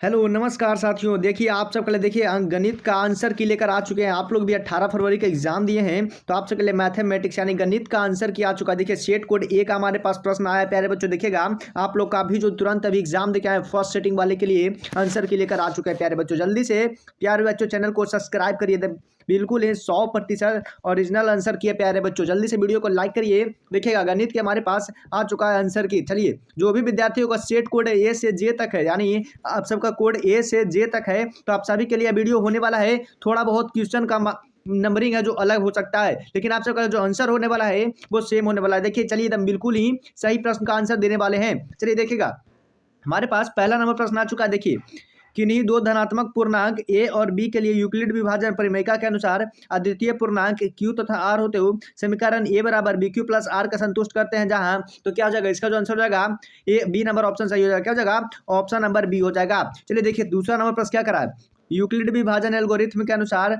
Hello नमस्कार साथियों। देखिए आप सबके लिए देखिए गणित का आंसर की लेकर आ चुके हैं। आप लोग भी 18 फरवरी का एग्जाम दिए हैं तो आप सबके लिए मैथमेटिक्स यानी गणित का आंसर की आ चुका है। देखिए सेट कोड ए का हमारे पास प्रश्न आया है। प्यारे बच्चों देखिएगा आप लोग का भी जो तुरंत अभी एग्जाम देके आए फर्स्ट सेटिंग वाले के लिए आंसर की लेकर आ चुका है। प्यारे बच्चों जल्दी से प्यारे बच्चों चैनल को सब्सक्राइब करिए। बिल्कुल ये 100% ओरिजिनल आंसर किए प्यारे बच्चों। जल्दी से वीडियो को लाइक करिए। देखिएगा गणित के हमारे पास आ चुका है आंसर की। चलिए जो भी विद्यार्थियों का सेट कोड ए से जे तक है यानी आप सबका कोड ए से जे तक है तो आप सभी के लिए वीडियो होने वाला है। थोड़ा बहुत क्वेश्चन का नंबरिंग है जो अलग हो सकता है लेकिन आप सबका जो आंसर होने वाला है वो सेम होने वाला है। देखिए चलिए एकदम बिल्कुल ही सही प्रश्न का आंसर देने वाले हैं। चलिए देखिएगा हमारे पास पहला नंबर प्रश्न आ चुका है। देखिए किन्हीं दो धनात्मक पूर्णांक ए और बी के लिए यूक्लिड विभाजन परिमेयिका के अनुसार अद्वितीय पूर्णांक क्यू तथा आर होते हुए समीकरण ए बराबर बी क्यू प्लस आर का संतुष्ट करते हैं जहां तो क्या हो जाएगा इसका जो आंसर हो जाएगा ए बी नंबर ऑप्शन सही हो जाएगा। क्या हो जाएगा ऑप्शन नंबर बी हो जाएगा। चलिए देखिए दूसरा नंबर प्रश्न क्या करा है। यूक्लिड विभाजन एल्गोरिथ्म के अनुसार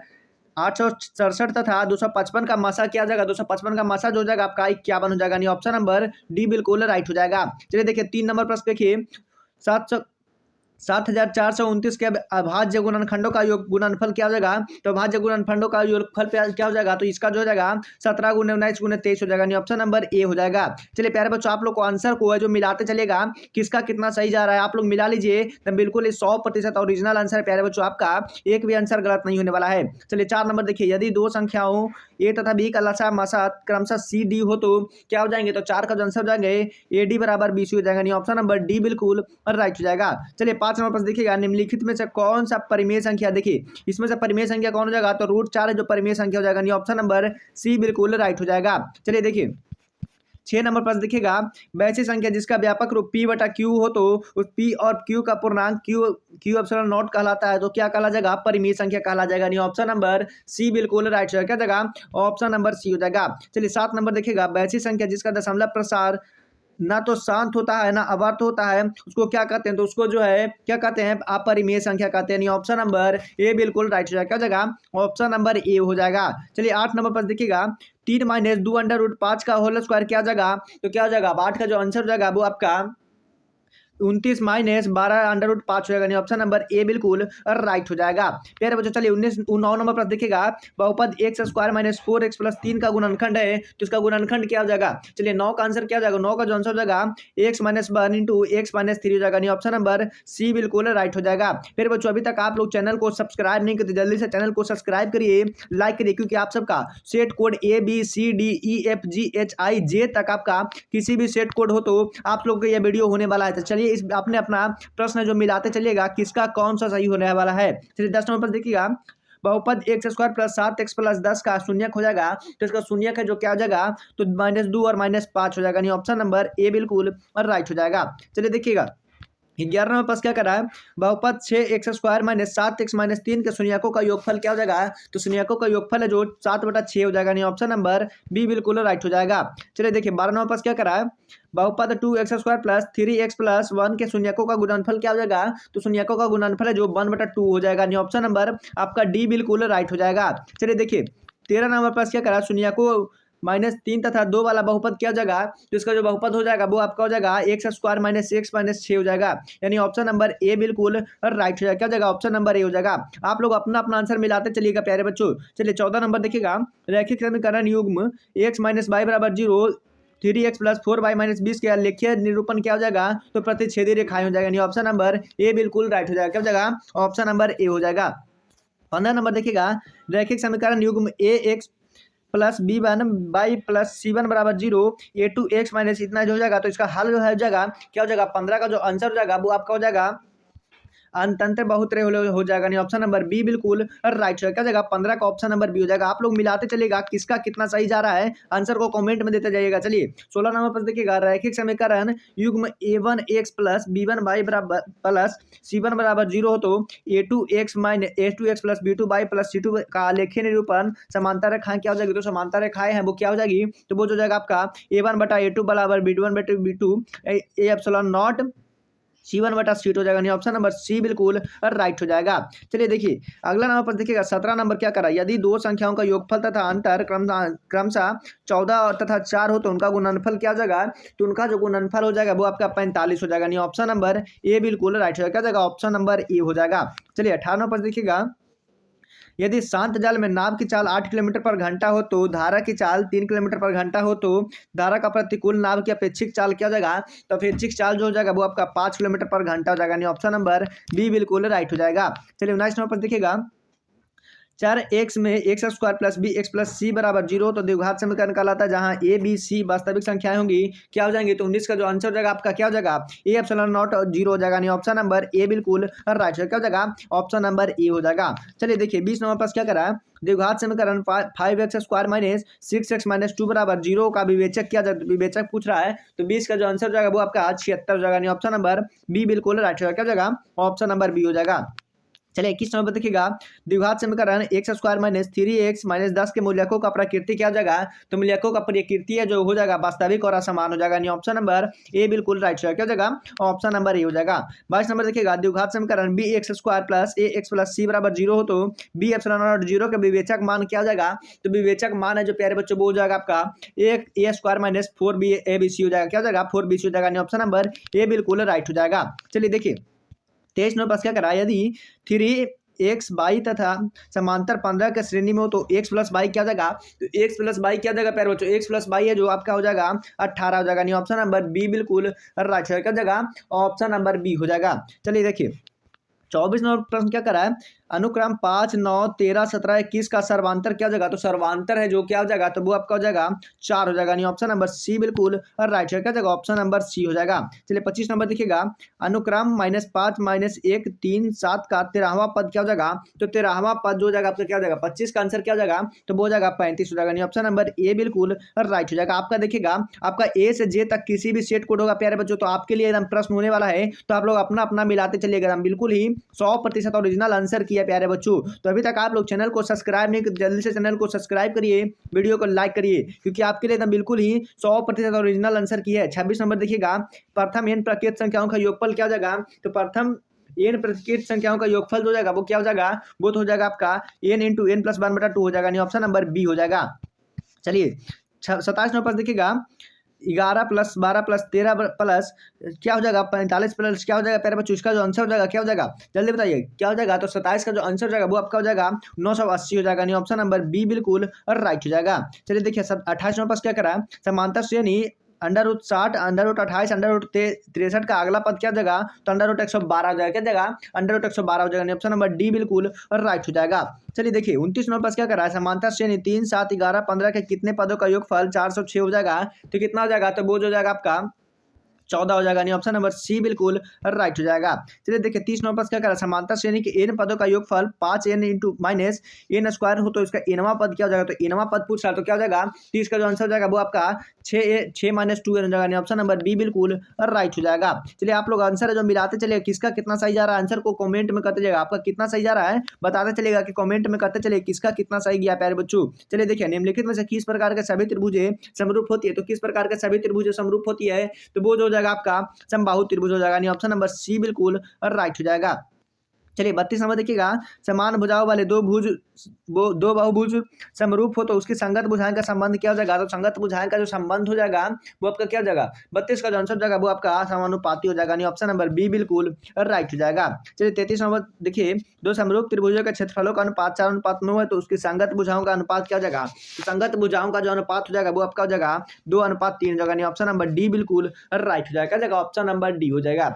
867 तथा 255 का मासा क्या हो जाएगा 255 का मासा जो हो जाएगा आपका 51 हो जाएगा यानी ऑप्शन नंबर डी बिल्कुल राइट हो जाएगा। चलिए देखिए 3 नंबर प्रश्न देखिए 7429 के अभाज्य गुणनखंडों का योग गुणनफल क्या हो जाएगा तो अभाज्य गुणनखंडों का योगफल क्या हो जाएगा तो इसका जो हो जाएगा 17 गुने 19 गुने 23 हो जाएगा यानी ऑप्शन नंबर ए हो जाएगा। चलिए प्यारे बच्चों आप लोग को आंसर को है जो मिलाते चलेगा किसका कितना सही जा रहा है आप लोग मिला लीजिए तो बिल्कुल 100% ओरिजिनल आंसर है। प्यारे बच्चों आपका एक भी आंसर गलत नहीं होने वाला है। चलिए 4 नंबर देखिए यदि दो संख्याओं ए तथा बी का लसा मसा क्रमशः सी डी हो तो क्या हो जाएंगे तो 4 का जो आंसर हो जाएंगे ए डी बराबर बी सी हो जाएगा यानी ऑप्शन नंबर डी बिल्कुल राइट हो जाएगा। चलिए 5 नंबर पर देखिएगा निम्नलिखित में से कौन सा परिमेय संख्या देखिए इसमें से परिमेय संख्या कौन हो जाएगा तो √4 जो परिमेय संख्या हो जाएगा यानी ऑप्शन नंबर सी बिल्कुल राइट हो जाएगा। चलिए देखिए 6 नंबर पर देखिएगा वैसी संख्या जिसका व्यापक रूप p बटा क्यू हो तो उस p और q का पूर्णांक q एप्सिलॉन नॉट कहलाता है तो क्या कहला जाएगा परिमेय संख्या कहला जाएगा यानी ऑप्शन नंबर सी बिल्कुल राइट हो जाएगा। क्या जाएगा ऑप्शन नंबर सी हो जाएगा। चलिए 7 नंबर देखिएगा वैसी संख्या जिसका दशमलव प्रसार ना तो शांत होता है ना अवर्त होता है उसको क्या कहते हैं तो उसको जो है क्या कहते हैं अपरिमेय संख्या कहते हैं। ऑप्शन नंबर ए बिल्कुल राइट हो जाएगा। क्या हो जाएगा ऑप्शन नंबर ए हो जाएगा। चलिए 8 नंबर पर देखिएगा 3 - 2 √5 का होल स्क्वायर क्या जाएगा तो क्या हो जाएगा 8 का जो आंसर हो जाएगा वो आपका 29 - 12 √5 हो जाएगा ऑप्शन नंबर ए बिल्कुल राइट हो जाएगा। प्यारे बच्चों चलिए 9 नंबर पर देखिएगा बहुपद x² - 4x + 3 का गुणनखंड है तो इसका गुणनखंड क्या हो जाएगा। चलिए 9 का आंसर क्या हो जाएगा 9 का जो आंसर हो जाएगा x - 1 × x - 3 हो जाएगा ऑप्शन नंबर सी बिल्कुल राइट हो जाएगा। फिर बच्चों अभी तक आप लोग चैनल को सब्सक्राइब नहीं करते जल्दी से चैनल को सब्सक्राइब करिए लाइक करिए क्योंकि आप सबका set code A B C D E F G H I J तक आपका किसी भी सेट कोड हो तो आप लोग को यह वीडियो होने वाला है। तो चलिए इस आपने अपना प्रश्न जो मिलाते चलिएगा किसका कौन सा सही होने वाला है। चलिए 10 नंबर पर देखिएगा बहुपद x² + 7x + 10 का शून्यक हो जाएगा तो इसका शून्यक है जो क्या हो जाएगा तो -2 और -5 हो जाएगा ऑप्शन नंबर ए बिल्कुल और राइट हो जाएगा। चलिए देखिएगा 11 नंबर पास क्या कर रहा है बहुपद 6x² - 7x - 3 के शून्यकों का योगफल क्या हो जाएगा तो शून्यकों का योगफल है जो 7/6 हो जाएगा ऑप्शन नंबर बी बिल्कुल राइट हो जाएगा। चलिए देखिए 12 नंबर पास क्या कर रहा है बहुपद 2x² + 3x + 1 के शून्यकों का गुणनफल क्या हो जाएगा तो शून्यकों का गुणनफल है जो 1/2 हो जाएगा ऑप्शन नंबर आपका डी बिल्कुल राइट हो जाएगा। चलिए देखिए 13 नंबर पास क्या करा शून्यकों -3 तथा 2 वाला बहुपद क्या हो जाएगा तो इसका जो बहुपद हो जाएगा वो आपका हो जाएगा x² - x - 6 हो जाएगा यानी ऑप्शन नंबर ए बिल्कुल राइट हो जाएगा। क्या हो जाएगा ऑप्शन नंबर ए हो जाएगा। आप लोग अपना अपना आंसर मिलाते चलिएगा प्यारे बच्चों। चलिए 14 नंबर देखिएगा रैखिक समीकरण युग्म x - y = 0 3x + 4y - 20 का लेखीय निरूपण क्या हो जाएगा तो प्रतिच्छेदी रेखाएं हो जाएगा यानी ऑप्शन नंबर ए बिल्कुल राइट हो जाएगा। क्या हो जाएगा ऑप्शन नंबर ए हो जाएगा। 15 नंबर देखिएगा रैखिक समीकरण युग्म ax + b1 y + c1 = 0 a2x - इतना जो हो जाएगा तो इसका हल जो है हो जाएगा क्या हो जाएगा 15 का जो आंसर हो जाएगा वो आपका हो जाएगा अंतंत्र बहुत्रय हो जाएगा नहीं ऑप्शन नंबर बी बिल्कुल राइट हो जाएगा। 15 का ऑप्शन नंबर बी हो जाएगा। आप लोग मिलाते चलिएगा किसका कितना सही जा रहा है आंसर को कमेंट में देते जाइएगा। चलिए 16 नंबर पर देखिएगा रैखिक समीकरण युग्म a1x + b1y + c1 = 0 हो तो a2x + b2y + c2 का लेखीय निरूपण समांतर रेखाएं क्या हो जाएगी तो समांतर रेखाएं हैं वो क्या हो जाएगी तो वो जो जाएगा आपका a1/a2 = b1/b2 a epsilon not C1/C2 हो जाएगा, नहीं ऑप्शन नंबर सी बिल्कुल राइट हो जाएगा। चलिए देखिए अगला नंबर पर देखिएगा 17 नंबर क्या करा, यदि दो संख्याओं का योगफल तथा अंतर क्रमशः 14 और तथा 4 हो तो उनका गुणनफल क्या हो जाएगा, तो उनका जो गुणनफल हो जाएगा वो आपका 45 हो जाएगा, नहीं ऑप्शन नंबर ए बिल्कुल राइट हो जाएगा, क्या जाएगा ऑप्शन नंबर ए हो जाएगा। चलिए 18 नंबर पर देखिएगा, यदि शांत जल में नाव की चाल 8 किलोमीटर पर घंटा हो तो धारा की चाल 3 किलोमीटर पर घंटा हो तो धारा का प्रतिकूल नाव की अपेक्षिक चाल क्या हो जाएगा, तो अपेक्षिक चाल जो हो जाएगा वो आपका 5 किलोमीटर पर घंटा हो जाएगा, नहीं ऑप्शन नंबर बी बिल्कुल राइट हो जाएगा। चलिए 19 नंबर पर देखिएगा, चार एक्स में X square plus B X plus C बराबर 0 तो द्विघात समीकरण कहलाता है, जहां ए बी सी वास्तविक संख्याएं होंगी क्या हो जाएंगी, तो 19 का जो आंसर हो जाएगा आपका क्या हो जाएगा, ए एप्सिलॉन नॉट 0 हो जाएगा, नहीं ऑप्शन नंबर ए बिल्कुल राइट क्या हो जाएगा, ऑप्शन नंबर ए हो जाएगा। चलिए देखिए 20 नंबर पर क्या करा है, द्विघात समीकरण 5x square minus 6x minus 2 बराबर 0 का विवेचक क्या विवेचक पूछ रहा है, तो 20 का जो आंसर हो जाएगा वो आपका 76 हो जाएगा, नहीं ऑप्शन नंबर बी बिल्कुल राइट हो जाएगा, क्या हो जाएगा ऑप्शन नंबर बी हो जाएगा। चलिए 21 नंबर देखिएगा, द्विघात समीकरण x square minus 3x minus 10 के मूल्यकों का प्रकृति क्या हो जाएगा, तो मूल्यकों का प्रकृति है जो हो जाएगा वास्तविक और असमान हो जाएगा, नहीं ऑप्शन नंबर ए बिल्कुल राइट हो जाएगा, क्या हो जाएगा ऑप्शन नंबर ए हो जाएगा। 22 नंबर देखिएगा, द्विघात समीकरण बी एक्स स्क्वायर प्लस ए एक्स प्लस सी बराबर 0 हो तो बी एप्सिलॉन नॉट 0 का विवेचक मान क्या हो जाएगा, तो विवेचक मान है जो प्यारे बच्चों वो हो जाएगा आपका एक A square minus 4b A B C हो जाएगा, क्या हो जाएगा 4b सी हो जाएगा, नहीं ऑप्शन नंबर ए बिल्कुल राइट हो जाएगा। चलिए देखिए 23 नंबर पास क्या करा, यदि 3x/y तथा समांतर 15 के श्रेणी में हो तो x प्लस वाई क्या हो जाएगा, तो x प्लस वाई क्या हो जाएगा प्यारे बच्चों, x प्लस वाई है जो आपका हो जाएगा 18 हो जाएगा, नहीं ऑप्शन नंबर बी बिल्कुल राइट हो जाएगा, ऑप्शन नंबर बी हो जाएगा। चलिए देखिए 24 नंबर प्रश्न क्या करा है, अनुक्रम 5 9 13 17 21 का सर्वांतर क्या हो जाएगा, तो सर्वांतर है जो क्या हो जाएगा, तो वो आपका हो जाएगा 4 हो जाएगा, नहीं ऑप्शन नंबर सी बिल्कुल राइट है, क्या जाएगा ऑप्शन नंबर सी हो जाएगा। चलिए 25 नंबर देखिएगा, अनुक्रम -5 -1 3 7 का 13वां पद क्या हो जाएगा, तो 13वां पद जो हो जाएगा आपका क्या हो जाएगा, 25 का आंसर क्या हो जाएगा, तो वो हो जाएगा 35 हो जाएगा, नहीं ऑप्शन नंबर ए बिल्कुल राइट हो जाएगा। आपका देखिएगा आपका ए से जे तक किसी भी सेट कोड होगा प्यारे बच्चों, तो आपके लिए एकदम प्रश्न होने वाला है, तो आप लोग अपना अपना मिलाते चलिएगा, हम बिल्कुल ही 100% ओरिजिनल आंसर किया प्यारे बच्चों। तो अभी तक आप लोग चैनल को सब्सक्राइब नहीं, जल्दी से चैनल को सब्सक्राइब करिए, वीडियो को लाइक करिए, क्योंकि आपके लिए एकदम बिल्कुल ही 100% ओरिजिनल आंसर किया है। 26 नंबर देखिएगा, प्रथम एन प्रकृत संख्याओं का योगफल क्या हो जाएगा, तो प्रथम एन प्रकृत संख्याओं का योगफल जो हो जाएगा वो क्या हो जाएगा, वो तो हो जाएगा आपका एन इंटू एन प्लस 1/2 हो जाएगा, नहीं ऑप्शन नंबर बी हो जाएगा। चलिए 27 नंबर देखिएगा, 11 + 12 + 13 प्लस क्या हो जाएगा 45 प्लस क्या हो जाएगा प्यारे बच्चों, इसका जो आंसर हो जाएगा क्या हो जाएगा, जल्दी बताइए क्या हो जाएगा, तो 27 का जो आंसर हो जाएगा वो आपका हो जाएगा 980 हो जाएगा, नहीं ऑप्शन नंबर बी बिल्कुल राइट हो जाएगा। चलिए देखिए 28 नंबर पास क्या करा, समांतर श्रेणी √60 √28 √63 का अगला पद क्या जाएगा, तो √112 हो जाएगा, क्या जाएगा √112 हो जाएगा, नहीं ऑप्शन नंबर डी बिल्कुल राइट हो जाएगा। चलिए देखिए 29 नंबर पास क्या करा है, समांतर श्रेणी 3 7 11 15 के कितने पदों का योगफल 406 हो जाएगा, तो कितना हो जाएगा, तो वो जो जाएगा आपका 14 हो जाएगा, नहीं ऑप्शन नंबर सी बिल्कुल राइट हो जाएगा। चलिए देखिए 30 नंबर क्या करा, समांतर श्रेणी के एन पदों का योगफल 5n into minus N square हो तो इसका एनवा पद क्या हो जाएगा, तो एनवा पद पूछ रहा तो क्या हो जाएगा, 30 का जो आंसर हो जाएगा वो आपका 6 - 2n हो जाएगा, नहीं ऑप्शन नंबर बी बिल्कुल राइट हो जाएगा। चलिए आप लोग आंसर है जो मिलाते चलिए, किसका कितना सही जा रहा है, आंसर को कमेंट में करते जाएगा, आपका कितना सही जा रहा है बताते चलेगा कि कमेंट में करते चलिए किसका कितना सही गया प्यारे बच्चों। चलिए देखिए निम्नलिखित में से किस प्रकार के सभी त्रिभुजें समरूप होती है, तो किस प्रकार के सभी त्रिभुजें समरूप होती है, तो वो जो हो जाएगा आपका समबाहु त्रिभुज हो जाएगा, नहीं ऑप्शन नंबर सी बिल्कुल राइट हो जाएगा। चलिए 32 नंबर देखिएगा, समान भुजाओं वाले दो बहुभुज समरूप हो तो उसकी संगत भुजाएं का संबंध क्या हो जाएगा, तो संगत भुजाएं का जो संबंध हो जाएगा वो आपका क्या हो जाएगा, 32 का जो आंसर हो जाएगा वो आपका समानुपाती हो जाएगा, नहीं ऑप्शन नंबर बी बिल्कुल राइट हो जाएगा। चलिए 33 नंबर देखिए, दो समरूप त्रिभुजों के क्षेत्रफलों का अनुपात 4:9 है तो उसकी संगत भुजाओं का अनुपात क्या हो जाएगा, तो संगत भुजाओं का जो अनुपात हो जाएगा वो आपका हो जाएगा 2:3 हो जाएगा, नहीं ऑप्शन नंबर डी बिल्कुल राइट हो जाएगा, ऑप्शन नंबर डी हो जाएगा।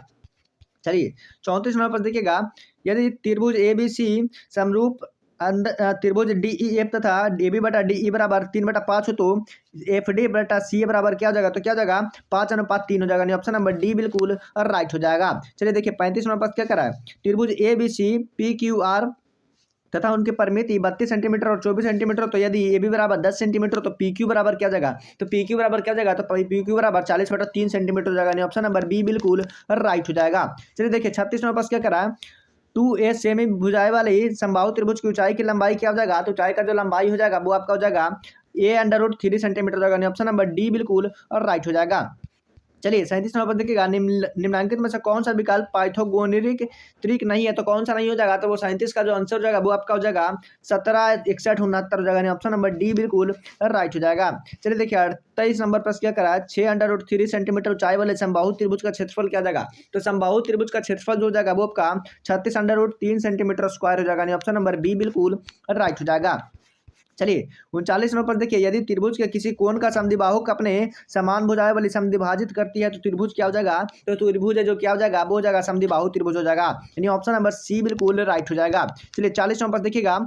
चलिए 34 नंबर पर देखिएगा, यदि त्रिभुज ए बी सी समरूप त्रिभुज डी ई एफ तथा डी बी बटा डी ई बराबर 3/5 हो तो एफ डी बटा सी बराबर क्या हो जाएगा, तो क्या हो जाएगा 5:3 हो जाएगा, नहीं ऑप्शन नंबर डी बिल्कुल राइट हो जाएगा। चलिए देखिए 35 नंबर पर क्या करा है, त्रिभुज A B C P Q R तथा उनकी परिमिति 32 सेंटीमीटर और 24 सेंटीमीटर, तो यदि ए बी बराबर 10 सेंटीमीटर तो पी क्यू बराबर क्या जाएगा, तो पी क्यू बराबर क्या जाएगा, तो पी क्यू बराबर 40/3 सेंटीमीटर हो जाएगा, नहीं ऑप्शन नंबर बी बिल्कुल राइट हो जाएगा। चलिए देखिए 36 नंबर पास क्या करा है, 2a सेमी भुजाएं वाले समबाहु त्रिभुज की ऊंचाई की लंबाई क्या हो जाएगा, तो ऊंचाई का जो लंबाई हो जाएगा वो आपका हो जाएगा a √3 सेंटीमीटर हो जाएगा, नहीं ऑप्शन नंबर डी बिल्कुल और राइट हो जाएगा। चलिए 37 नंबर पर देखिएगा निम्नलिखित में से कौन सा विकल्प पाइथागोरस त्रिक नहीं है, तो कौन सा नहीं हो जाएगा, तो वो 37 का जो आंसर हो जाएगा वो आपका हो जाएगा 17, 61, 69 हो जाएगा। ऑप्शन नंबर डी बिल्कुल राइट हो जाएगा। चलिए देखिए 28 नंबर पर क्या करा, 6√3 सेंटीमीटर ऊंचाई वाले समबाहु त्रिभुज का क्षेत्रफल क्या जाएगा, तो समबाहु त्रिभुज का क्षेत्रफल जो हो जाएगा वो आपका 36√3 सेंटीमीटर स्क्वायर हो जाएगा। ऑप्शन नंबर बी बिल्कुल राइट हो जाएगा। चलिए 39 नंबर पर देखिए, यदि त्रिभुज के किसी कोण का समद्विबाहुक अपने समान भुजाएं वाली समद्विभाजित करती है तो त्रिभुज क्या हो जाएगा, तो त्रिभुज है जो क्या हो जाएगा वो हो जाएगा समद्विबाहु त्रिभुज हो जाएगा। यानी ऑप्शन नंबर सी बिल्कुल राइट हो जाएगा। चलिए 40 नंबर पर देखिएगा,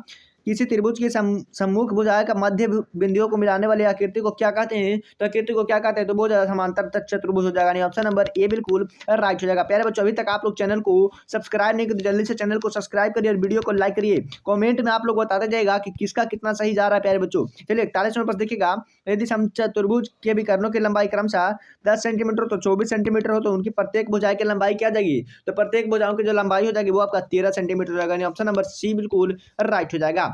किसी त्रिभुज की सम्मुख भुजाएं का मध्य बिंदुओं को मिलाने वाली आकृति को क्या कहते हैं, तो आकृति को क्या कहते हैं, तो वो ज्यादा समांतर चतुर्भुज हो जाएगा। ऑप्शन नंबर ए बिल्कुल राइट हो जाएगा। प्यारे बच्चों, अभी तक आप लोग चैनल को सब्सक्राइब नहीं किए तो जल्दी से चैनल को सब्सक्राइब करिए और वीडियो को लाइक करिए। कमेंट में आप लोग बताते जाएगा कि किसका कितना सही जा रहा है प्यारे बच्चों। चलिए 41 नंबर पर देखिएगा, यदि चतुर्भुज के विकर्णों की लंबाई क्रमशः 10 सेंटीमीटर तो 24 सेंटीमीटर हो तो उनकी प्रत्येक भुजाएं की लंबाई क्या जाएगी, तो प्रत्येक भुजाओं की जो लंबाई हो जाएगी वो आपका 13 सेंटीमीटर हो जाएगा। ऑप्शन नंबर सी बिल्कुल राइट हो जाएगा।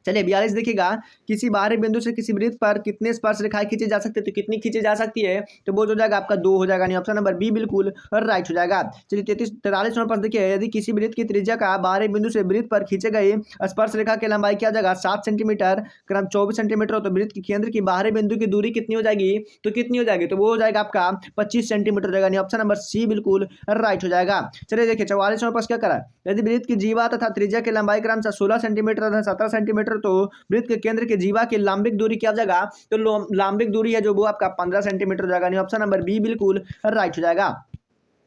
चलिए 42 देखिएगा, किसी बाहरी बिंदु से किसी वृत्त पर कितने स्पर्श रेखाएं खींची जा सकती है, तो कितनी खींची जा सकती है, तो वो जो जाएगा आपका 2 हो जाएगा। ऑप्शन नंबर बी बिल्कुल राइट हो जाएगा। चलिए 43 नंबर पर देखिए, यदि किसी वृत्त की त्रिज्या का बाहरी बिंदु से वृत्त पर खींचे गए स्पर्श रेखा की लंबाई क्या जाएगा 7 सेंटीमीटर, क्रम 24 सेंटीमीटर हो तो वृत्त के केंद्र की बाहरी बिंदु की दूरी कितनी हो जाएगी, तो कितनी हो जाएगी, तो वो हो जाएगा आपका 25 सेंटीमीटर हो जाएगा। ऑप्शन नंबर सी बिल्कुल राइट हो जाएगा। चलिए देखिए 44 नंबर पर क्या करा, यदि वृत्त की जीवा तथा त्रिज्या की लंबाई क्रमशः 16 सेंटीमीटर तथा 17 सेंटीमीटर तो वृत्त के केंद्र के जीवा की लंबिक दूरी क्या हो जाएगा, तो लंबिक दूरी है जो वो आपका 15 सेंटीमीटर हो जाएगा। ऑप्शन नंबर बी बिल्कुल राइट हो जाएगा।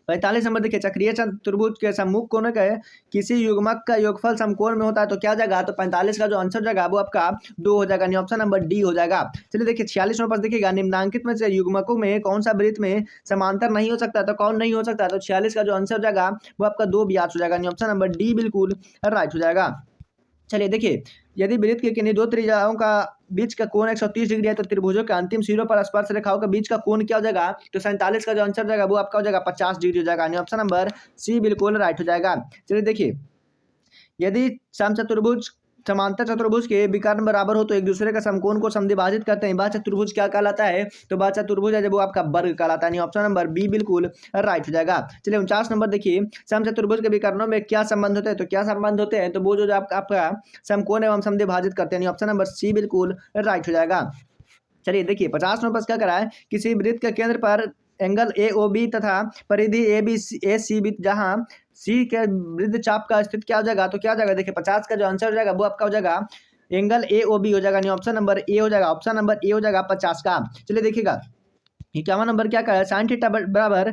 45 नंबर देखिए, चक्रीय चतुर्भुज के सम्मुख कोण के किसी युग्मक का योगफल समकोण में होता है तो क्या जाएगा, तो 45 का जो आंसर जाएगा वो आपका 2 हो जाएगा। ऑप्शन नंबर डी हो जाएगा। चलिए देखिए 46 नंबर पर देखिएगा, निम्नांकित में से युग्मकों में कौन सा वृत्त में समांतर नहीं हो सकता, तो कौन नहीं हो सकता, तो 46 का जो आंसर हो जाएगा वो आपका 2 व्यास हो जाएगा। ऑप्शन नंबर डी बिल्कुल राइट हो जाएगा। चलिए देखिए, यदि वृत्त के किन्हीं दो त्रिज्याओं का बीच का कोण 130 डिग्री है तो त्रिभुजों के अंतिम सिरों पर स्पर्श रेखाओं के बीच का कोण क्या हो जाएगा, तो 47 का जो आंसर जाएगा वो आपका हो जाएगा 50 डिग्री हो जाएगा। ऑप्शन नंबर सी बिल्कुल राइट हो जाएगा। चलिए देखिए, यदि समचतुर्भुज समांतर चतुर्भुज के विकर्ण बराबर हो तो एक दूसरे का समकोण को समद्विभाजित करते हैं, वह चतुर्भुज क्या कहलाता है, तो वह चतुर्भुज है जब वो आपका वर्ग कहलाता है। ऑप्शन नंबर बी बिल्कुल राइट हो जाएगा। चलिए 49 नंबर देखिए, समचतुर्भुज के विकर्णों में क्या संबंध होते हैं, तो क्या संबंध होते हैं, तो वो जो आपका समकोण एवं समद्विभाजित करते हैं। ऑप्शन नंबर सी बिल्कुल राइट हो जाएगा। चलिए देखिए 50 नंबर क्या करा है, किसी वृत्त के केंद्र पर एंगल ए ओ बी तथा परिधि ए सी बी जहां सी के वृत्त चाप का स्थित क्या हो जाएगा, तो क्या हो जाएगा, देखिए 50 का जो आंसर हो जाएगा वो आपका हो जाएगा एंगल ए ओ बी हो जाएगा। ऑप्शन नंबर ए हो जाएगा। ऑप्शन नंबर ए हो जाएगा 50 का। चलिए देखिएगा 51 नंबर क्या कहा है, साइन थीटा बराबर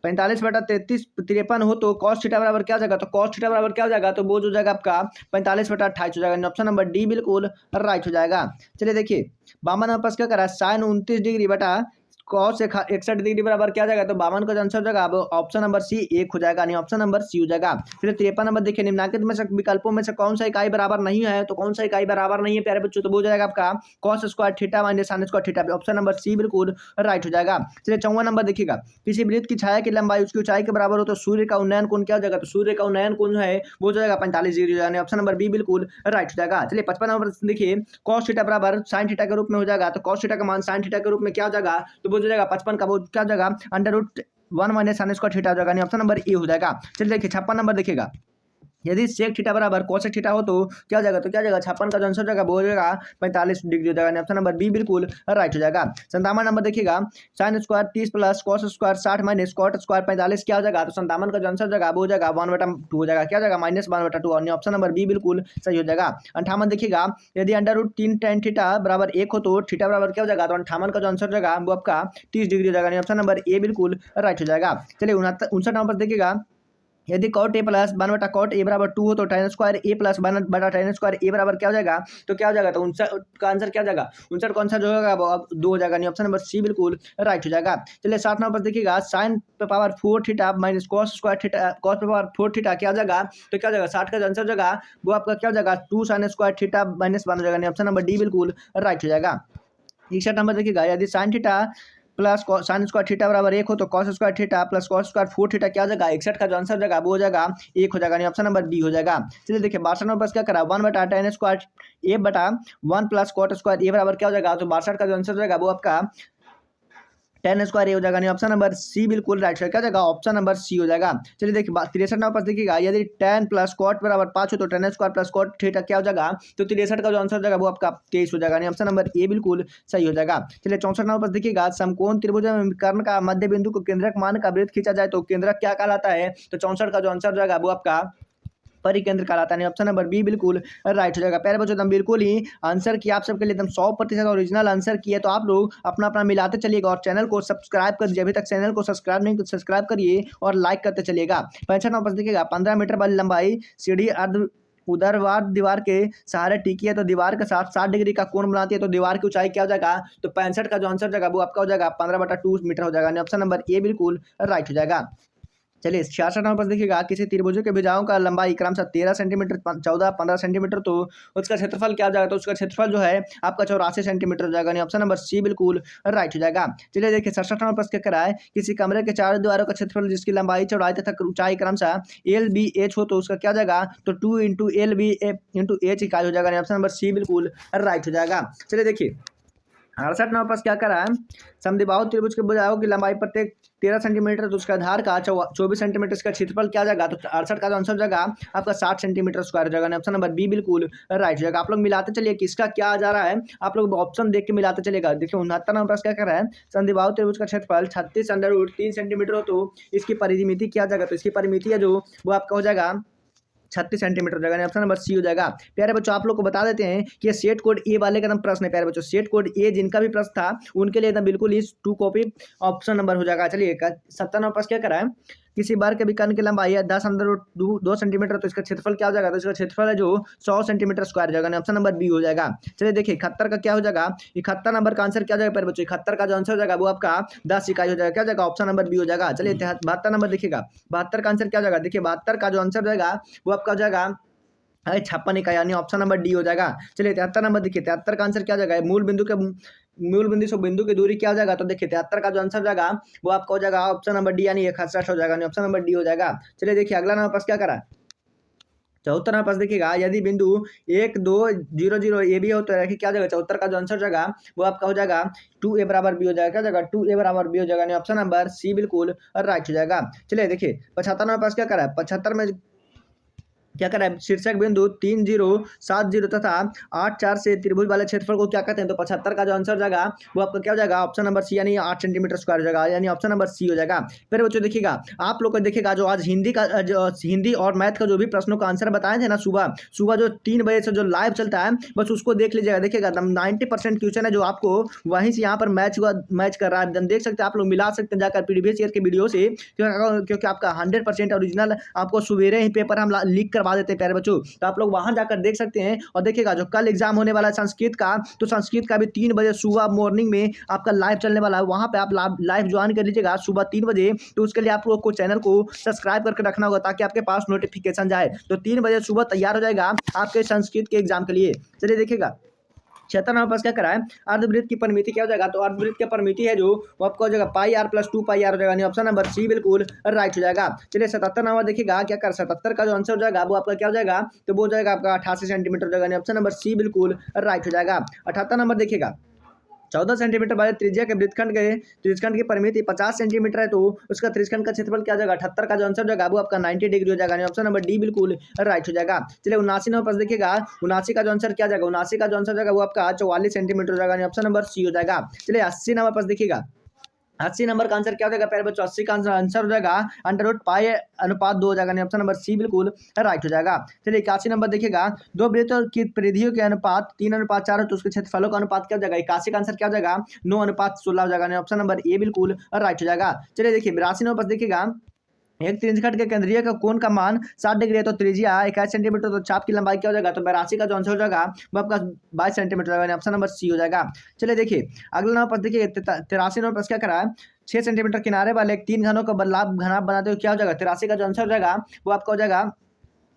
45/33 53 हो तो कॉस थीटा बराबर क्या हो जाएगा, तो कॉस थीटा बराबर क्या हो जाएगा, तो वो जो जाएगा आपका 45/28 हो जाएगा। ऑप्शन नंबर डी बिल्कुल राइट हो जाएगा। चलिए देखिए 52 नंबर क्या करा, साइन 29 डिग्री बटा कॉस 61 डिग्री बराबर क्या जाएगा, तो 52 का आंसर हो जाएगा ऑप्शन नंबर सी 1 हो जाएगा। नहीं ऑप्शन नंबर सी हो जाएगा। फिर 53 नंबर देखिए, निम्नलिखित में से विकल्पों में से कौन सा इकाई बराबर नहीं है, तो कौन सा इकाई बराबर नहीं है प्यारे बच्चों, तो वो जाएगा आपका cos square theta minus sine square theta. Option number C बिल्कुल राइट हो जाएगा। चलिए 54 नंबर देखिएगा, किसी वृत्त की छाया की लंबाई उसकी ऊंचाई के बराबर हो तो सूर्य का उन्नयन कोण क्या हो जाएगा, तो सूर्य का उन्नयन कोण जो है वो जो जाएगा 45 डिग्री हो जाएगा। ऑप्शन नंबर बी बिल्कुल राइट हो जाएगा। चलिए 55 नंबर देखिए, कॉस थीटा बराबर साइन थीटा के रूप में हो जाएगा, तो कॉस थीटा का मान साइन थीटा के रूप में क्या हो जाएगा, तो वो जो जाएगा 55 का क्या हो जाएगा √1 माइनस साइन स्क्वायर थीटा हो जाएगा। ऑप्शन नंबर ए हो जाएगा। चलिए देखिए 56 नंबर देखिएगा, यदि सेक थीटा बराबर कोसेक थीटा हो तो क्या हो जाएगा, तो क्या जाएगा 56 का जो आंसर जाएगा वो हो जाएगा 45 डिग्री हो जाएगा। ऑप्शन नंबर बी बिल्कुल राइट हो जाएगा। 57 नंबर देखिएगा, sine square 30 plus cos square 60 minus cot square 45 क्या हो जाएगा, तो 57 का जो आंसर जाएगा वो हो जाएगा 1/2 हो जाएगा। क्या जाएगा -1/2। ऑप्शन नंबर बी बिल्कुल सही हो जाएगा। 58 देखिएगा, यदि √3 tan थीटा बराबर 1 हो तो थीटा बराबर क्या हो जाएगा, तो 58 का जो आंसर जाएगा वो आपका 30 डिग्री हो जाएगा। ऑप्शन नंबर ए बिल्कुल राइट हो जाएगा। चलिए 59 नंबर देखिएगा, यदि कॉट ए प्लस 1/cot ए बराबर 2 हो तो tan स्क्वायर ए प्लस 1/tan स्क्वायर ए बराबर क्या हो जाएगा, तो क्या हो जाएगा, तो 59 का आंसर क्या हो जाएगा, 59 का आंसर जो होगा वो अब 2 हो जाएगा। ऑप्शन नंबर सी बिल्कुल राइट हो जाएगा। चलिए 60 नंबर देखिएगा, साइन पे power 4 theta minus cos square theta cos पे पावर 4 थीटा क्या हो जाएगा, तो क्या हो जाएगा 60 का जो आंसर हो जाएगा वो आपका क्या हो जाएगा 2 साइन स्क्वायर थीटा -1 हो जाएगा। ऑप्शन नंबर डी बिल्कुल राइट हो जाएगा। 61 नंबर देखिएगा, यदि sine theta plus sign square theta बराबर 1 हो तो cos square theta plus cos square 4 theta क्या हो जाएगा, 61 का जो आंसर हो जाएगा वो हो जाएगा 1 हो जाएगा। ऑप्शन नंबर बी हो जाएगा। चलिए देखिए 62 नंबर बस क्या करा, 1/tan स्क्वायर ए बटा 1 प्लस कॉट स्क्वायर ए बराबर क्या हो जाएगा, तो 62 का जो आंसर हो जाएगा वो आपका 10 स्क्वायर ए हो जाएगा, नहीं ऑप्शन नंबर सी बिल्कुल राइट है, क्या हो जाएगा ऑप्शन नंबर सी हो जाएगा। चलिए देखिए 63 नंबर पर देखिएगा, यदि 10 प्लस कॉट बराबर 5 हो तो 10 स्क्वायर प्लस कॉट थीटा क्या हो जाएगा, तो 63 का जो आंसर हो जाएगा वो आपका 23 हो जाएगा, नहीं ऑप्शन नंबर ए बिल्कुल सही हो जाएगा। चलिए 64 नंबर पर देखिएगा, समकोण त्रिभुज में कर्ण का मध्य बिंदु को केंद्रक मान का वृत्त खींचा जाए तो केंद्रक क्या कहलाता है, तो 64 का जो आंसर हो जाएगा वो आपका परिकेंद्र कहलाता है, ऑप्शन नंबर बी बिल्कुल राइट हो जाएगा। प्यारे बच्चों एकदम बिल्कुल ही आंसर किया आप सबके लिए एकदम 100% ओरिजिनल आंसर किया, तो आप लोग अपना अपना मिलाते चलिएगा और चैनल को सब्सक्राइब कर दीजिए, अभी तक चैनल को सब्सक्राइब नहीं तो सब्सक्राइब करिए और लाइक करते चलिएगा। 65 नंबर देखिएगा, 15 मीटर वाली लंबाई सीढ़ी अर्ध उदरवार दीवार के सहारे टिकी है तो दीवार के साथ 60 डिग्री का कोण बनाती है तो दीवार की ऊंचाई क्या हो जाएगा, तो 65 का जो आंसर हो जाएगा वो आपका हो जाएगा 15/2 मीटर हो जाएगा, ऑप्शन नंबर ए बिल्कुल राइट हो जाएगा। चलिए 66 नंबर पर देखिएगा, किसी त्रिभुज के भुजाओं का लंबाई क्रमशः 13 सेंटीमीटर 14 15 सेंटीमीटर तो उसका क्षेत्रफल क्या हो जाएगा, तो उसका क्षेत्रफल जो है आपका 84 सेंटीमीटर हो जाएगा, ऑप्शन नंबर सी बिल्कुल राइट हो जाएगा। चलिए देखिए 67 नंबर पर क्या करा है, किसी कमरे के चारों दीवारों का क्षेत्रफल जिसकी लंबाई चौड़ाई तथा ऊंचाई क्रमशः एल बी एच हो तो उसका क्या हो जाएगा, तो 2 into L B into H इकाई हो जाएगा, ऑप्शन नंबर सी बिल्कुल राइट हो जाएगा। चलिए देखिए 68 नंबर पर क्या करा है, समद्विबाहु त्रिभुज के भुजाओं की लंबाई प्रत्येक 13 सेंटीमीटर तो उसका आधार का 24 सेंटीमीटर इसका क्षेत्रफल क्या जाएगा, तो 68 का जो आंसर हो जाएगा आपका 60 सेंटीमीटर स्क्वायर हो जाएगा, ऑप्शन नंबर बी बिल्कुल राइट हो जाएगा। आप लोग मिलाते चलिए किसका क्या आ जा रहा है, आप लोग ऑप्शन देख के मिलाते चलेगा। देखिए 69 नंबर पर क्या कर रहा है, समद्विबाहु त्रिभुज का क्षेत्रफल 36√3 सेंटीमीटर हो तो इसकी परिमिति क्या जाएगा, तो इसकी परिमिति है जो वो आपका हो जाएगा 36 सेंटीमीटर हो जाएगा, ऑप्शन नंबर सी हो जाएगा। प्यारे बच्चों आप लोग को बता देते हैं कि ये सेट कोड ए वाले का एकदम प्रश्न है, प्यारे बच्चों सेट कोड ए जिनका भी प्रश्न था उनके लिए एकदम बिल्कुल ही 2 कॉपी ऑप्शन नंबर हो जाएगा। चलिए 70 नंबर क्या करा है, किसी बार के विकर्ण की लंबाई है 10√2 सेंटीमीटर तो इसका क्षेत्रफल क्या हो जाएगा, तो इसका क्षेत्रफल है जो 100 सेंटीमीटर स्क्वायर हो जाएगा, ऑप्शन नंबर बी हो जाएगा। चलिए देखिए 71 का क्या हो जाएगा, 71 नंबर का आंसर क्या हो जाएगा प्यारे बच्चों, 71 का जो आंसर हो जाएगा वो आपका 10 इकाई हो जाएगा, क्या हो जाएगा ऑप्शन नंबर बी हो जाएगा। चलिए 72 नंबर देखिएगा, 72 का आंसर क्या हो जाएगा, देखिए 72 का जो आंसर हो जाएगा वो आपका हो जाएगा 56 इकाई, यानी ऑप्शन नंबर डी हो जाएगा। चलिए 73 नंबर देखिए, 73 का आंसर क्या हो जाएगा, मूल बिंदु से बिंदु की दूरी क्या हो जाएगा, तो देखिए 73 का जो आंसर हो जाएगा वो आपका हो जाएगा ऑप्शन नंबर डी यानी 61 हो जाएगा, ऑप्शन नंबर डी हो जाएगा। चलिए देखिए अगला नंबर पास क्या करा, 74 नंबर पास देखिएगा, यदि बिंदु 1 2 0 0 ए बी हो तो देखिए क्या हो जाएगा, 74 का जो आंसर हो जाएगा वो आपका हो जाएगा 2a बराबर बी हो जाएगा, क्या हो जाएगा 2a बराबर बी हो जाएगा, ऑप्शन नंबर सी बिल्कुल राइट हो जाएगा। चलिए देखिए 75 नंबर पास क्या करा है, 75 में क्या करा है, शीर्षक बिंदु 3 0 7 0 तथा 8 4 से त्रिभुज वाले क्षेत्रफल को क्या कहते हैं, तो 75 का जो आंसर हो जाएगा वो आपका क्या हो जाएगा ऑप्शन नंबर सी यानी 8 सेंटीमीटर स्क्वायर हो जाएगा, यानी ऑप्शन नंबर सी हो जाएगा। फिर बच्चों देखिएगा आप लोग को देखिएगा जो आज हिंदी और मैथ का जो भी प्रश्नों का आंसर बताए थे ना सुबह सुबह जो 3 बजे से जो लाइव चलता है बस उसको देख लीजिएगा, देखिएगा 90% क्वेश्चन है जो आपको वहीं से यहाँ पर मैच कर रहा है, देख सकते हैं आप लोग मिला सकते हैं जाकर प्रीवियस ईयर के वीडियो से, क्योंकि आपका 100% ओरिजिनल आपको सवेरे ही पेपर हम लीक करवा देते हैं प्यारे बच्चों, तो आप लोग वहां जाकर देख सकते हैं। और देखिएगा जो कल एग्जाम होने वाला है संस्कृत का, तो संस्कृत का भी 3 बजे सुबह मॉर्निंग में आपका लाइव चलने वाला है, वहां पे आप लाइव ज्वाइन कर लीजिएगा सुबह 3 बजे। तो उसके लिए आप लोग को चैनल को सब्सक्राइब करके रखना होगा ताकि आपके पास नोटिफिकेशन जाए, तो 3 बजे सुबह तैयार हो जाएगा आपके संस्कृत के एग्जाम के लिए। चलिए देखिएगा 76 नंबर पास क्या करा है, अर्धवृत्त की परिमिति क्या हो जाएगा, तो अर्धवृत्त की परिमिति है जो वो आपको हो जाएगा पाई आर प्लस 2 पाई आर हो जाएगा, ऑप्शन नंबर सी बिल्कुल राइट हो जाएगा। चलिए 77 नंबर देखिएगा क्या कर, 77 का जो आंसर हो जाएगा वो आपका क्या हो जाएगा, तो वो हो जाएगा आपका 88 सेंटीमीटर हो जाएगा, ऑप्शन नंबर सी बिल्कुल राइट हो जाएगा। 78 नंबर देखिएगा 14 सेंटीमीटर वाले त्रिज्या के त्रिज्यखंड की परिमिति 50 सेंटीमीटर है तो उसका त्रिज्यखंड का क्षेत्रफल क्या हो जाएगा, 78 का जो आंसर हो जाएगा वो आपका 90 डिग्री हो जाएगा, ऑप्शन नंबर डी बिल्कुल राइट हो जाएगा। चलिए 79 नंबर पास देखिएगा, 79 का जो आंसर क्या जाएगा, 79 का जो आंसर हो जाएगा वो आपका 44 सेंटीमीटर हो जाएगा, ऑप्शन नंबर सी हो जाएगा। चलिए 80 नंबर पास देखिएगा, 80 नंबर का आंसर क्या हो जाएगा प्यारे बच्चों, 80 का आंसर हो जाएगा √π/2 हो जाएगा, ऑप्शन नंबर सी बिल्कुल राइट हो जाएगा। चलिए 81 नंबर देखिएगा, दो वृत्तों की परिधियों के अनुपात 3:4 तो उसके क्षेत्रफलों का अनुपात क्या हो जाएगा, 81 का आंसर क्या हो जाएगा 9:16 हो जाएगा, ऑप्शन नंबर ए बिल्कुल राइट हो जाएगा। चलिए देखिए 82 नंबर देखिएगा, एक त्रिज्यखंड के केंद्रीय का कोण का मान 60 डिग्री है तो त्रिज्या 21 सेंटीमीटर तो चाप की लंबाई क्या हो जाएगा, तो 82 का जो आंसर हो जाएगा वो आपका 22 सेंटीमीटर हो जाएगा, ऑप्शन नंबर सी हो जाएगा। चलिए देखिए अगला नंबर देखिए 83 नंबर क्या करा है, 6 सेंटीमीटर किनारे वाले 3 घनों का बदलाव घनाभ बनाते हुए क्या हो जाएगा, 83 का जो आंसर हो जाएगा वो आपका हो जाएगा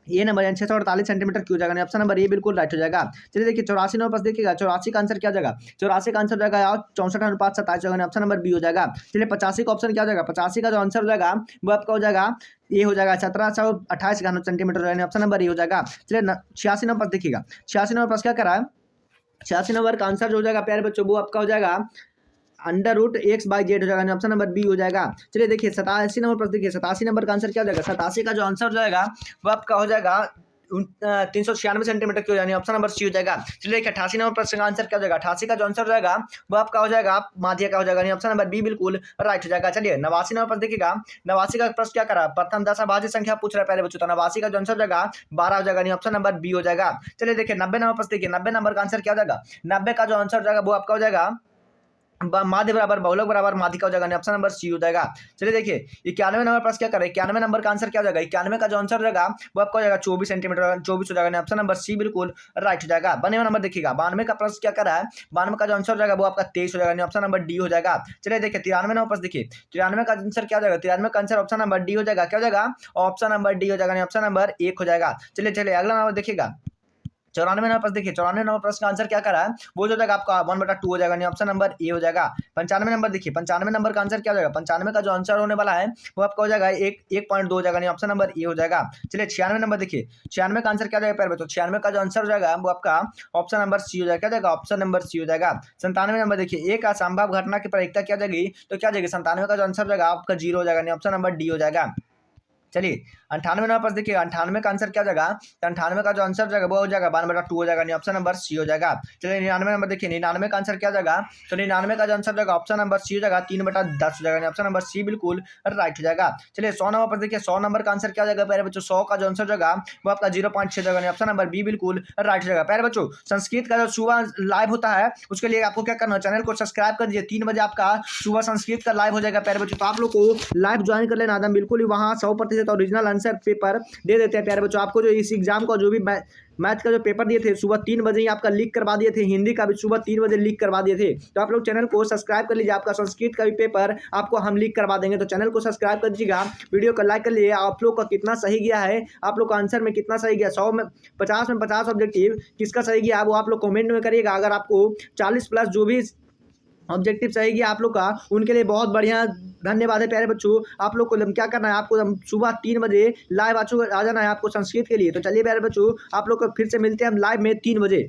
ये नंबर 648 सेंटीमीटर क्यों जाएगा, ऑप्शन नंबर ए बिल्कुल राइट हो जाएगा। चलिए देखिए 84 नंबर पास देखिएगा, 84 का आंसर क्या जाएगा, 84 का आंसर हो जाएगा 64:27 जाएगा, ऑप्शन नंबर बी हो जाएगा। चलिए 85 का ऑप्शन क्या हो जाएगा, 85 का जो आंसर हो जाएगा वो आपका हो जाएगा ये हो जाएगा 1728 सेंटीमीटर जाएगा, ऑप्शन नंबर ए हो जाएगा। चलिए 86 नंबर पास देखिएगा, 86 नंबर पास क्या करा है, 86 नंबर का आंसर जो हो जाएगा प्यारे बच्चों वो आपका हो जाएगा √x/z हो जाएगा, ऑप्शन नंबर बी हो जाएगा। चलिए देखिए 87 नंबर प्रश्न देखिए, 87 नंबर का आंसर क्या हो जाएगा, 87 का जो आंसर हो जाएगा वो आपका हो जाएगा 396 सेंटीमीटर की हो जाएगी, ऑप्शन नंबर सी हो जाएगा। चलिए देखिए 88 नंबर प्रश्न का आंसर क्या हो जाएगा, 88 का जो आंसर हो जाएगा वो आपका हो जाएगा माध्य का हो जाएगा, ऑप्शन नंबर बी बिल्कुल राइट हो जाएगा। चलिए 89 नंबर प्रश्न देखिएगा, 89 का प्रश्न क्या करा, प्रथम 10 अभाज्य संख्या पूछ रहा है पहले बच्चों, तो 89 का जो आंसर हो जाएगा 12 हो जाएगा, ऑप्शन नंबर बी हो जाएगा। चलिए देखिए 90 नंबर प्रश्न देखिए, 90 नंबर का आंसर क्या हो जाएगा, 90 का जो आंसर हो जाएगा वो आपका हो जाएगा माध्य बराबर बहुलक बराबर माध्यिका हो जाएगा, ऑप्शन नंबर सी हो जाएगा। चलिए देखिए 91 नंबर प्रश्न क्या करें, 91 नंबर का आंसर क्या हो जाएगा, 91 का जो आंसर हो जाएगा वो आपका हो जाएगा 24 सेंटीमीटर, 24 हो जाएगा, ऑप्शन नंबर सी बिल्कुल राइट हो जाएगा। 92 नंबर देखिएगा, 92 का प्रश्न क्या कर रहा है, 92 का जो आंसर हो जाएगा वो आपका 23 हो जाएगा, ऑप्शन नंबर डी हो जाएगा। चलिए देखिए 93 नंबर प्रश्न देखिए, 93 का आंसर क्या हो जाएगा, 93 का आंसर ऑप्शन नंबर डी हो जाएगा, क्या हो जाएगा, ऑप्शन नंबर डी हो जाएगा, ऑप्शन नंबर 1 हो जाएगा। चलिए अगला नंबर देखिएगा 94 नंबर प्रश्न देखिए, 94 नंबर प्रश्न का आंसर क्या करा है, वो जो जाएगा आपका 1/2 हो जाएगा, ऑप्शन नंबर ए हो जाएगा। 95 नंबर देखिए, 95 नंबर का आंसर क्या हो जाएगा, 95 का जो आंसर होने वाला है वो आपका हो जाएगा 1.2 हो जाएगा, ऑप्शन नंबर ए हो जाएगा। चलिए 96 नंबर देखिए, 96 का आंसर क्या जाएगा पहले, तो 96 का जो आंसर हो जाएगा वो आपका ऑप्शन नंबर सी हो जाएगा, क्या जाएगा, ऑप्शन नंबर सी हो जाएगा। 97 नंबर देखिए, एक असंभव घटना की प्रायिकता क्या जाएगी, तो क्या जाएगी, 97 का जो आंसर हो जाएगा आपका 0 हो जाएगा, ऑप्शन नंबर डी हो जाएगा। चलिए 98 नंबर पास देखिए, 98 का आंसर क्या जाएगा, तो 98 का जो आंसर जाएगा वो हो जाएगा 1/2 हो जाएगा, ऑप्शन नंबर सी हो जाएगा। चलिए 99 नंबर देखिए, 99 का आंसर क्या जाएगा, तो 99 का जो आंसर जाएगा ऑप्शन नंबर सी हो जाएगा, 3/10 हो जाएगा, ऑप्शन नंबर सी बिल्कुल राइट हो जाएगा। चलिए 100 नंबर पर देखिए, 100 नंबर का आंसर क्या जाएगा पहले बच्चों, 100 का जो आंसर जाएगा वो आपका 0.6 जाएगा, ऑप्शन नंबर बी बिल्कुल राइट हो जाएगा। पहले बच्चों संस्कृत का जो सुबह लाइव होता है उसके लिए आपको क्या करना है, चैनल को सब्सक्राइब कर दीजिए, 3 बजे आपका सुबह संस्कृत का लाइव हो जाएगा प्यारे बच्चों, तो आप लोग को लाइव ज्वाइन कर लेना एकदम बिल्कुल ही, वहाँ 100% ओरिजिनल आंसर पेपर दे देते हैं प्यारे बच्चों। आपको जो इस एग्जाम का जो भी मैथ का जो पेपर दिए थे सुबह 3 बजे ही आपका लीक करवा दिए थे, हिंदी का भी सुबह 3 बजे लीक करवा दिए थे, तो आप लोग चैनल को सब्सक्राइब कर लीजिए, आपका संस्कृत का भी पेपर आपको हम लीक करवा देंगे, तो चैनल को सब्सक्राइब कर दीजिएगा, वीडियो को लाइक कर लीजिए। आप लोग का कितना सही गया है, आप लोग का आंसर में कितना सही गया, 100 में 50 ऑब्जेक्टिव किसका सही गया वो आप लोग कमेंट में करिएगा। अगर आपको 40+ जो भी ऑब्जेक्टिव सही गया आप लोग का, उनके लिए बहुत बढ़िया धन्यवाद है प्यारे बच्चों। आप लोग को क्या करना है, आपको सुबह 3 बजे लाइव आ जाना है आपको संस्कृत के लिए। तो चलिए प्यारे बच्चों, आप लोग को फिर से मिलते हैं हम लाइव में 3 बजे।